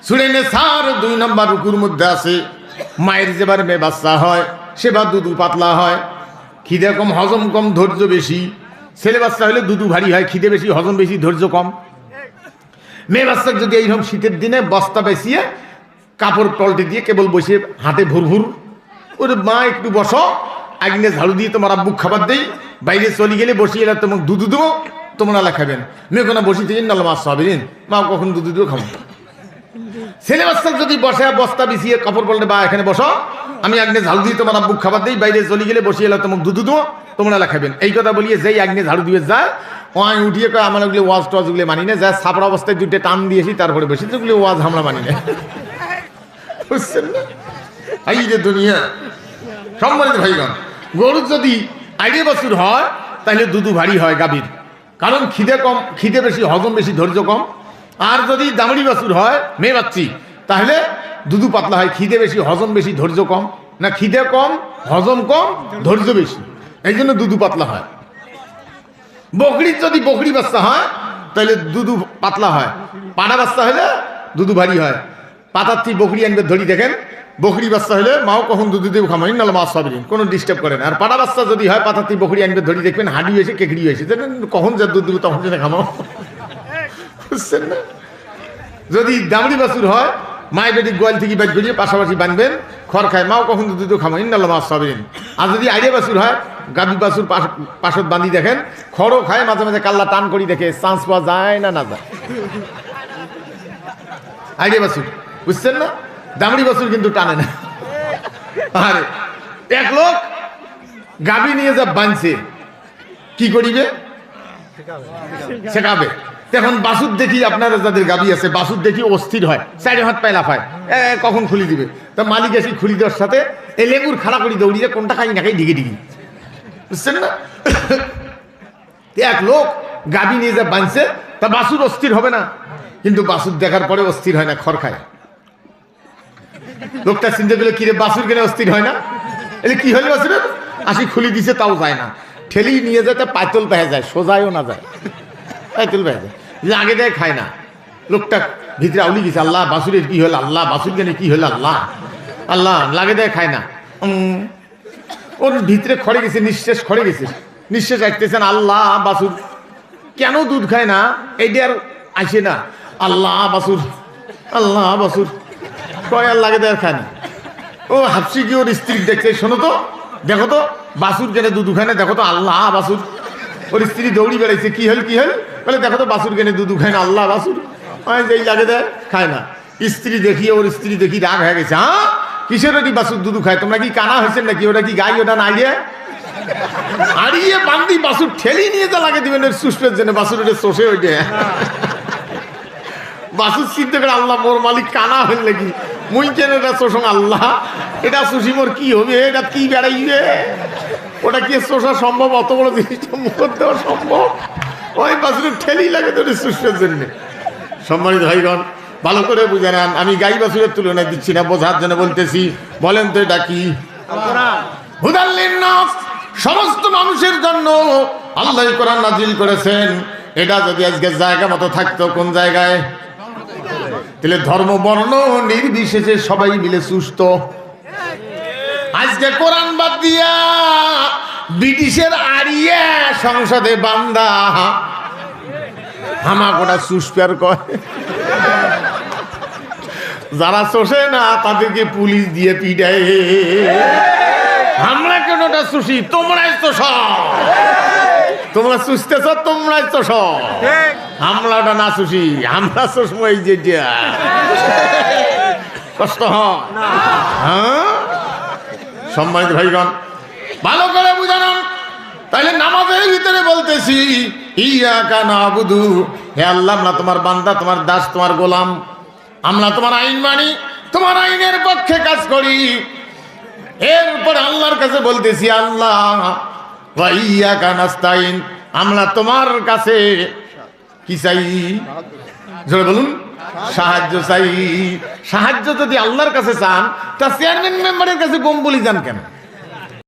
সূরা নিসার 2 নম্বর রুকুর মধ্যে আছে মায়ের যেবার মেয়ে বাচ্চা হয় সেবার দুধু পাতলা হয়, খিদে কম হজম কম ধৈর্য বেশি। ছেলে বাচ্চা হলে দুধু ভারী হয়, খিদে বেশি হজম বেশি ধৈর্য কম। মেয়ে বাচ্চার যদি এইরকম শীতের দিনে বস্তা বেছিয়ে কাপড় পল্টে দিয়ে কেবল বসে হাতে ভুরভুর ওরে মা একটু বসো, আগুনে ঝাড়ু দিয়ে তোমার আব্বু খাবার দেই, বাইরে চলে গেলে বসিয়ে এলে তোমাকে দুধ দেবো, তোমরা খাবেন। মেয়ে কোনো বসি থেকে নাল মাছ হবেন, মা কখন দুধ দেবো খাবো। ছেলে বাচ্চা যদি বসে বস্তা বিছিয়ে কাপড় পল্টে বা এখানে বসো, আমি আগুনে ঝাড়ু দিয়ে তোমার আব্বু খাবার দেই, বাইরে চলে গেলে বসিয়ে এলে তোমাকে দুধ দেবো, তোমরা খাবেন। এই কথা বলিয়ে যেই আগুনে ঝাড়ু দিয়ে যায় ওয়াই উঠিয়ে কয় আমার ওগুলো ওয়াজ টওয়াজগুলো মানি না, যা ছাপড়া অবস্থায় দুটো টান দিয়েছি তারপরে বসে যেগুলো ওয়াজ আমরা মানি না। বুঝছেন না এই যে দুনিয়া। সম্মানিত ভাইগণ, গরুর যদি আইডিয়া বাছুর হয় তাহলে দুধু ভারী হয় গাভীর, কারণ খিদে কম, খিদে বেশি হজম বেশি ধৈর্য কম। আর যদি দামড়ি বাছুর হয় মেয়ে বাচ্চি তাহলে দুধু পাতলা হয়, খিদে বেশি হজম বেশি ধৈর্য কম। না খিদে কম হজম কম ধৈর্য বেশি, এই জন্য দুধু পাতলা হয়। বকরির যদি বকরি বাচ্চা হয় তাহলে দুধু পাতলা হয়, পাড়া বাচ্চা হলে দুধু ভারী হয়। পাতার বকরি আনবে ধরি দেখেন, বকরি বাচ্চা হলে মাও কখন দুধ দেব খামাই নাহলে মাছ সবদিন কোনো ডিস্টার্ব করেন। আর পাড়া বাচ্চা যদি হয় পাতার বকরি আনবে ধরি দেখবেন হাঁড়ি হয়েছে কেকড়ি হয়েছে, দেখবেন কখন যা দুধ দেবো তখন যেন খামাও। বুঝছেন না? যদি দামড়ি বাছুর হয় মায়ের বেটি গোয়াল থেকে বাজ গড়িয়ে পাশাপাশি বানবেন, খড় খায় মাও কখন দুধ দেবো খামাই নাহলে মাছ সবদিন। আর যদি আইডিয়া বাছুর হয় গাভী বাছুর পাশত বাঁধি দেখেন, খড়ও খায়, মাঝে মাঝে কাল্লা টান করি দেখে, চান্স পাওয়া যায় না, না যায়। আইডিয়া বাছুর, বুঝছেন না? দামড়ি বাছুর কিন্তু টানে না। আরে এক লোক গাভী নিয়ে যা বাঁধছে, কি করিবে? শেখাবে। এখন বাছুর দেখি আপনারা যাদের গাভী আছে বাছুর দেখি অস্থির হয়, চারি হাত পায় লাফায়, কখন খুলি দিবে। তা মালিক এসে খুলি দেওয়ার সাথে এই লেবুর খাড়া করি দৌড়িয়ে কোনটা খাই না খাই ডিগে ডিগি, বুঝছেন না? এক লোক গাভী নিয়ে যা বাঁধছে, তা বাছুর অস্থির হবে না? কিন্তু বাছুর দেখার পরে অস্থির হয় না, খড় খায়। লোকটা চিন্তা করলে কিরে বাছুর কেন অস্থির হয় না? এলে কি হলে বাছুরের? আসি খুলি দিছে তাও যায় না, ঠেলি নিয়ে যেতে পাইতল পেয়ে যায়, সোজায়ও না যায়, পাইতল পেয়ে যায়। আগে দেয় খায় না, লোকটা ভিতরে আউলি গেছে, আল্লাহ বাছুরের কি হলো, আল্লাহ বাছুর কেন কি হলো, আল্লাহ আল্লাহ, লাগে দেয় খায় না। ওর ভিতরে খড়ে গেছে, নিঃশ্বাস খড়ে গেছে, নিঃশ্বাস আসতেছেন, আল্লাহ বাছুর কেন দুধ খায় না, এইটা আর আসে না, আল্লাহ বাছুর, আল্লাহ বাছুর কয় আর লাগে দেয় খায় না। ও হাফসি কি ওর স্ত্রী দেখছে, শোনো তো দেখো তো বাছুর কেন দুধ খায় না, দেখো তো আল্লাহ বাছুর। ওর স্ত্রী দৌড়ি বেড়াইছে, কি হল কি হল, বলে দেখো তো বাছুর কেন দুধ খায় না, আল্লাহ বাছুর যেই লাগে দেয় খায় না। স্ত্রী দেখিয়ে ওর স্ত্রী দেখি রাগ হয়ে গেছে, হ্যাঁ কিসের ওটি বাছুর দুধ খায়, তোমরা কি কানা হয়েছেন নাকি, ওটা কি গাই, ওটা না গিয়ে আড়িয়ে বান্দি বাছুর ঠেলি নিয়ে যা লাগে দিবেন সুস্পের জন্য, বাছুর ওটা চষে ওইটে। বাছুর চিন্তা করে আল্লাহ মোর মালিক কানা হইল নাকি, মুই কেন এটা চোষং, আল্লাহ এটা চষি মোর কি হবে, এটা কি বেড়াইবে, ওটা কি চষা সম্ভব, অত বড় জিনিসটা মুখ দেওয়া সম্ভব? ওই বাছুরের ঠেলি লাগে তো সুস্পের জন্য। সম্মানিত ভাইগণ, ভালো করে বুঝে নেন, আমি গাই বাছুরের তুলনা দিচ্ছি না, বোঝার জন্য বলতেছি। বলেন তো এটা কি? হুদাল লিন্নাস, সমস্ত মানুষের জন্য আল্লাহ কোরআন নাজিল করেছেন। এটা যদি আজকে জায়গা মতো থাকতো, কোন জায়গায়? তাহলে ধর্ম বর্ণ নির্বিশেষে সবাই মিলে সুস্থ। আজকে কোরআন বাদ দিয়া ব্রিটিশের আড়িয়ে সংসদে বান্দা হামা কোটা সুস্পের কয়, যারা চষে না তাদেরকে পুলিশ দিয়ে পিটায়। আমরা কেন ওটা চুষি, তোমরাই চোষ, তোমরা চুষতেছ, তোমরাই চোষ, আমরা ওটা না চুষি, আমরা চুষবো এই যেটা। কষ্ট হয়? হ্যাঁ সম্মানিত ভাইগণ, ভালো করে বুঝান। তাইলে নামাজের ভিতরে বলতেছি ইয়াকা নাবুদু, হে আল্লাহ আমরা তোমার বান্দা, তোমার দাস, তোমার গোলাম, আমরা তোমার আইন মানি, তোমার আইনের পক্ষে কাজ করি। এরপর আল্লাহর কাছে বলতেছি আল্লাহ ওয়া ইয়াকা নাস্তাইন, আমরা তোমার কাছে কি চাই? জোরে বলুন, সাহায্য চাই। সাহায্য যদি আল্লাহর কাছে চান তা চেয়ারম্যান মেম্বারের কাছে গম বলি যান কেন?